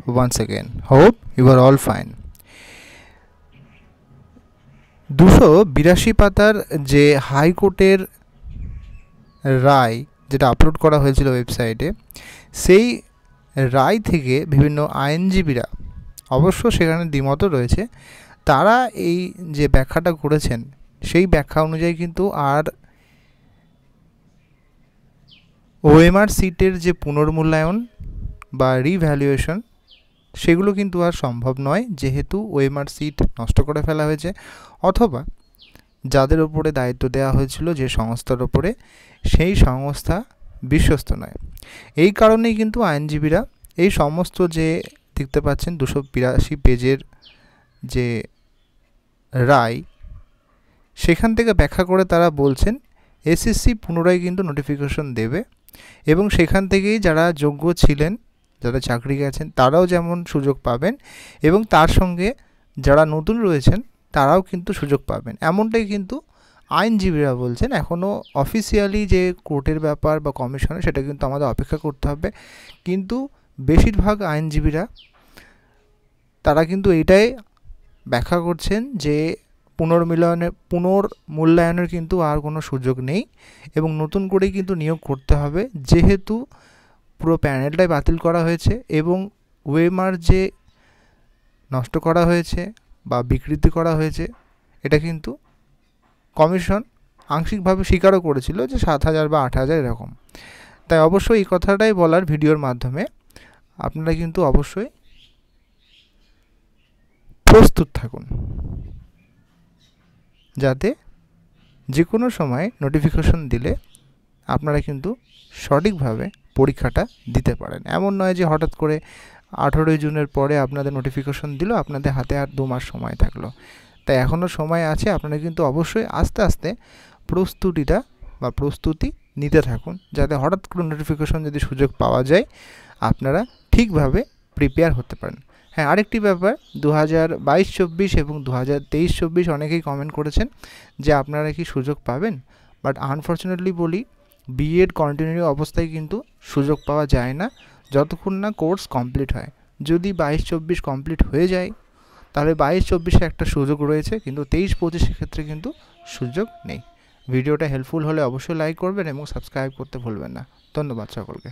once again. Hope you are all fine. 282 পাতার যে হাইকোর্টের রায় যেটা আপলোড করা হয়েছিল ওয়েবসাইটে, সেই রায় থেকে বিভিন্ন আইনজীবীরা, অবশ্য সেখানে দ্বিমতও রয়েছে, তারা এই যে ব্যাখ্যাটা করেছেন সেই ব্যাখ্যা অনুযায়ী কিন্তু আর ওএমআর সিটের যে পুনর্মূল্যায়ন বা রিভ্যালুয়েশন সেগুলো কিন্তু আর সম্ভব নয়, যেহেতু ওএমআর সিট নষ্ট করে ফেলা হয়েছে, অথবা যাদের ওপরে দায়িত্ব দেওয়া হয়েছিল যে সংস্থার ওপরে, সেই সংস্থা বিশ্বস্ত নয়। এই কারণেই কিন্তু আইনজীবীরা এই সমস্ত যে দেখতে পাচ্ছেন 282 পেজের যে রায়, সেখান থেকে ব্যাখ্যা করে তারা বলছেন এসএসসি পুনরায় কিন্তু নোটিফিকেশন দেবে এবং সেখান থেকেই যারা যোগ্য ছিলেন, যারা চাকরি গেছেন, তারাও যেমন সুযোগ পাবেন এবং তার সঙ্গে যারা নতুন রয়েছেন তারাও কিন্তু সুযোগ পাবেন, এমনটাই কিন্তু আইনজীবীরা বলছেন। এখনও অফিসিয়ালি যে কোর্টের ব্যাপার বা কমিশনের, সেটা কিন্তু আমাদের অপেক্ষা করতে হবে, কিন্তু বেশিরভাগ আইনজীবীরা তারা কিন্তু এটাই ব্যাখ্যা করছেন যে পুনর্মূল্যায়নের কিন্তু আর কোনো সুযোগ নেই এবং নতুন করেই কিন্তু নিয়োগ করতে হবে, যেহেতু পুরো প্যানেলটাই বাতিল করা হয়েছে এবং ওএমআর যে নষ্ট করা হয়েছে বা বিকৃতি করা হয়েছে, এটা কিন্তু কমিশন আংশিকভাবে স্বীকারও করেছিল যে 7,000 বা 8,000 এরকম। তাই অবশ্যই এই কথাটাই বলার ভিডিওর মাধ্যমে আপনারা কিন্তু অবশ্যই প্রস্তুত থাকুন, যাতে যে কোনো সময় নোটিফিকেশন দিলে আপনারা কিন্তু সঠিকভাবে পরীক্ষাটা দিতে পারেন। এমন নয় যে হঠাৎ করে 18 জুনের পরে আপনাদের নোটিফিকেশন দিল, আপনাদের হাতে আর 2 মাস সময় থাকলো। তাই এখনও সময় আছে, আপনারা কিন্তু অবশ্যই আস্তে আস্তে প্রস্তুতি নিতে থাকুন, যাতে হঠাৎ করে নোটিফিকেশন যদি সুযোগ পাওয়া যায় আপনারা ঠিকভাবে প্রিপেয়ার হতে পারেন। হ্যাঁ, আরেকটি ব্যাপার, 2022-24 এবং 2023-24 অনেকেই কমেন্ট করেছেন যে আপনারা কি সুযোগ পাবেন, বাট আনফর্চুনেটলি বলি, বিএড কন্টিনিউ অবস্থায় কিন্তু সুযোগ পাওয়া যায় না যতক্ষণ না কোর্স কমপ্লিট হয়। যদি 22-24 কমপ্লিট হয়ে যায় তাহলে 22-24-এ একটা সুযোগ রয়েছে, কিন্তু 23-25-এর ক্ষেত্রে কিন্তু সুযোগ নেই। ভিডিওটা হেল্পফুল হলে অবশ্যই লাইক করবেন এবং সাবস্ক্রাইব করতে ভুলবেন না। ধন্যবাদ সকলকে।